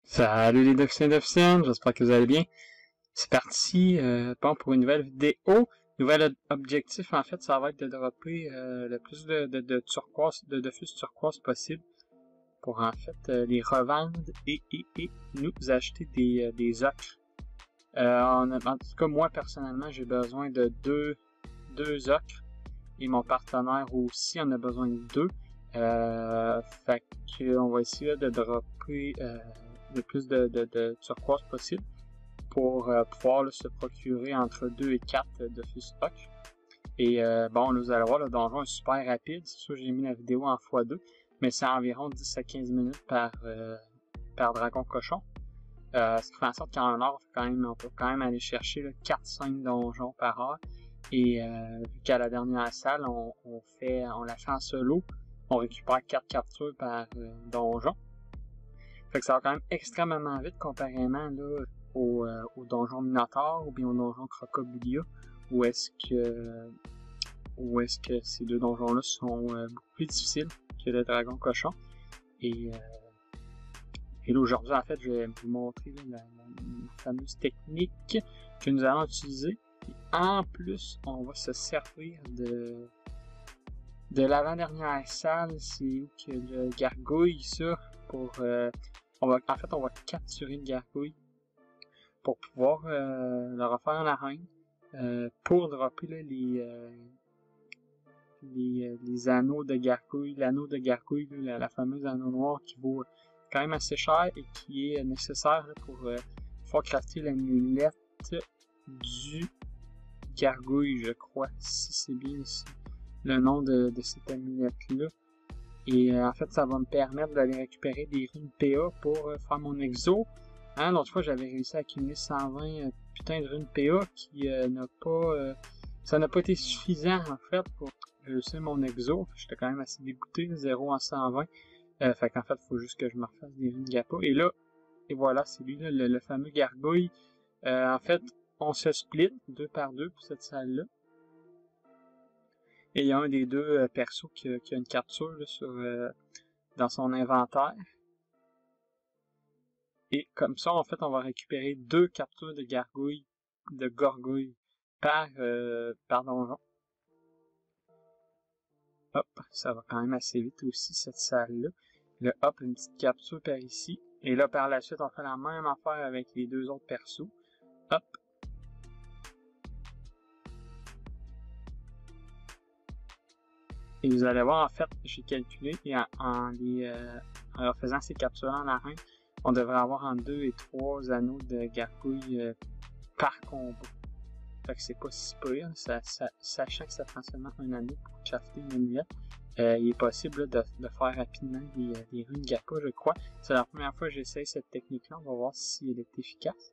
Salut les Deficients, j'espère que vous allez bien. C'est parti bon, pour une nouvelle vidéo. Nouvel objectif, en fait, ça va être de dropper le plus de turquoise, de Dofus turquoise possible pour en fait les revendre et nous acheter des ocres. En tout cas, moi personnellement, j'ai besoin de deux ocres et mon partenaire aussi en a besoin de deux. Fait qu'on va essayer de dropper le plus de turquoise possible pour pouvoir là, se procurer entre 2 et 4 Dofus ocre. Et bon, là, vous allez voir, le donjon est super rapide. C'est sûr, j'ai mis la vidéo en x2, mais c'est environ 10 à 15 minutes par dragon cochon. Ce qui fait en sorte qu'en heure, on peut quand même aller chercher 4-5 donjons par heure. Et vu qu'à la dernière salle, on la fait en solo, on récupère 4 captures par donjon. Fait que ça va quand même extrêmement vite comparément là, au donjon Minotaur ou bien au donjon Crocobulia, où est-ce que ces deux donjons-là sont beaucoup plus difficiles que le dragon cochon. Et là aujourd'hui, en fait, je vais vous montrer là, la fameuse technique que nous allons utiliser. Et en plus, on va se servir de l'avant-dernière salle, c'est où que le gargouille, ça, pour on va capturer le gargouille pour pouvoir le refaire en arène pour dropper là, les anneaux de gargouille, l'anneau de gargouille, là, la fameuse anneau noir qui vaut quand même assez cher et qui est nécessaire là, pour pouvoir crafter l'amulette du gargouille, je crois, si c'est bien le nom de cette amulette-là. Et en fait, ça va me permettre d'aller récupérer des runes PA pour faire mon exo. Hein, l'autre fois, j'avais réussi à accumuler 120 putain de runes PA qui ça n'a pas été suffisant, en fait, pour réussir mon exo. J'étais quand même assez dégoûté, 0 en 120. Fait qu'en fait, il faut juste que je me refasse des runes Gappa. Et là, et voilà, c'est lui, là, le fameux gargouille. En fait, on se split 2 par 2 pour cette salle-là. Et il y a un des deux persos qui a une capture là, dans son inventaire. Et comme ça, en fait, on va récupérer 2 captures de gorgouille par donjon. Hop, ça va quand même assez vite aussi, cette salle-là. Là, hop, une petite capture par ici. Et là, par la suite, on fait la même affaire avec les deux autres persos. Hop. Et vous allez voir, en fait, j'ai calculé et en faisant ces captures en arène, on devrait avoir entre 2 et 3 anneaux de gargouille par combo. Fait que c'est pas si pire, sachant que ça prend seulement un anneau pour crafter une amulette. Il est possible là, de faire rapidement des runes Gappa, je crois. C'est la première fois que j'essaye cette technique-là, on va voir si elle est efficace.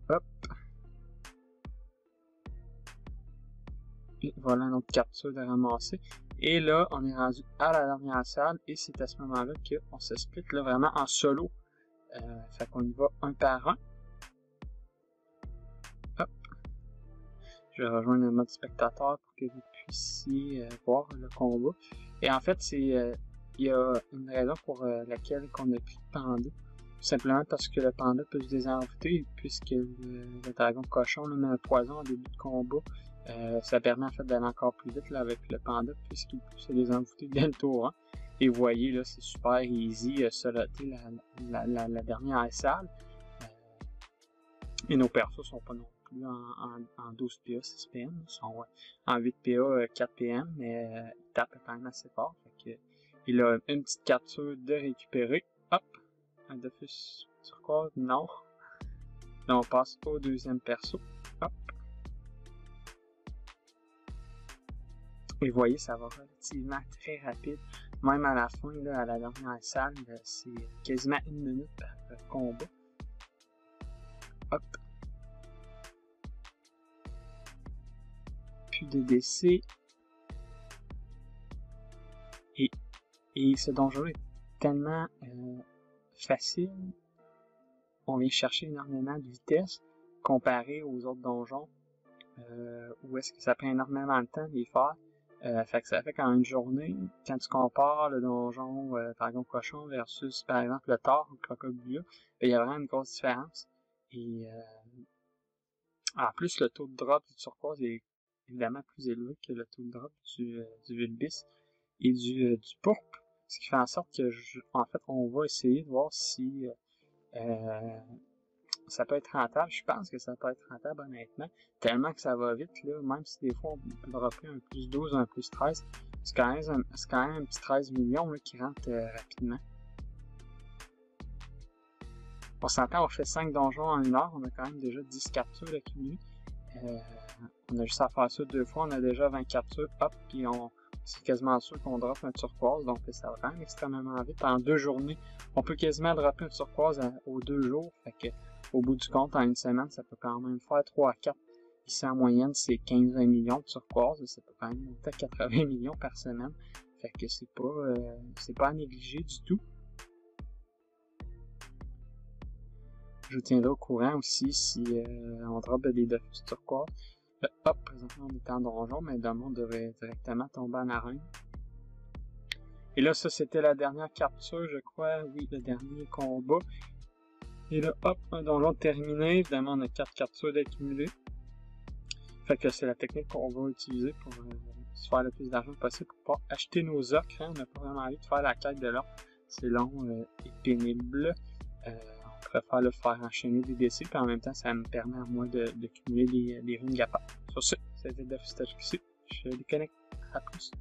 Hop. Et voilà notre capture de ramasser. Et là, on est rendu à la dernière salle et c'est à ce moment-là qu'on se split là, vraiment en solo. Fait qu'on y va un par un. Hop. Je vais rejoindre le mode spectateur pour que vous puissiez voir le combat. Et en fait, il y a une raison pour laquelle on a pris le panda. Tout simplement parce que le panda peut se désenvoûter puisque le dragon cochon là, met un poison en début de combat. Ça permet en fait d'aller encore plus vite là, avec le panda puisqu'il peut se désenvoûter dès le tour 1. Et vous voyez là, c'est super easy soloter la dernière salle. Et nos persos sont pas non plus en 12 PA 6 PM, ils sont en 8 PA 4 PM, mais ils tapent quand même assez fort. Fait que, il a une petite capture de récupérer. Hop, un Dofus turquoise, non. Là on passe au deuxième perso. Hop. Et vous voyez, ça va relativement très rapide. Même à la fin, là, à la dernière salle, c'est quasiment 1 minute par combat. Hop. Plus de DC. Et ce donjon est tellement facile on vient chercher énormément de vitesse comparé aux autres donjons, où est-ce que ça prend énormément de temps de les faire. Fait que ça fait qu'en une journée, quand tu compares le donjon Dragon Cochon versus, par exemple, le Thor ou le Crocobula, il y a vraiment une grosse différence. Et en plus, le taux de drop du turquoise est évidemment plus élevé que le taux de drop du Vulpix et du pourpre, ce qui fait en sorte que, en fait, on va essayer de voir si ça peut être rentable. Je pense que ça peut être rentable, honnêtement, tellement que ça va vite, là, même si des fois on peut dropper un plus 12, un plus 13, c'est quand même un petit 13 millions là, qui rentre rapidement. On s'entend, on fait 5 donjons en 1 heure, on a quand même déjà 10 captures accumulées. On a juste à faire ça 2 fois, on a déjà 20 captures, hop, puis c'est quasiment sûr qu'on drop un turquoise, donc ça va quand même extrêmement vite. En 2 journées, on peut quasiment dropper un turquoise aux 2 jours, fait que au bout du compte, en une semaine, ça peut quand même faire 3 à 4. Ici, en moyenne, c'est 15-20 millions de turquoise, ça peut quand même monter à 80 millions par semaine, fait que c'est pas à négliger du tout. Je vous tiendrai au courant aussi si on drop des Dofus turquoise. Hop, présentement on est en donjon, mais demain on devrait directement tomber en arène. Et là, ça c'était la dernière capture, je crois. Oui, le dernier combat. Et là, hop, un donjon terminé. Évidemment, on a 4 captures d'accumuler. Fait que c'est la technique qu'on va utiliser pour se faire le plus d'argent possible pour pouvoir acheter nos ocres. Hein. On n'a pas vraiment envie de faire la quête de l'or. C'est long et pénible. On préfère le faire enchaîner des décès, puis en même temps, ça me permet à moi de cumuler des runes GAPA. Sur ce, c'était Dofus Touch ici. Je déconnecte. À plus.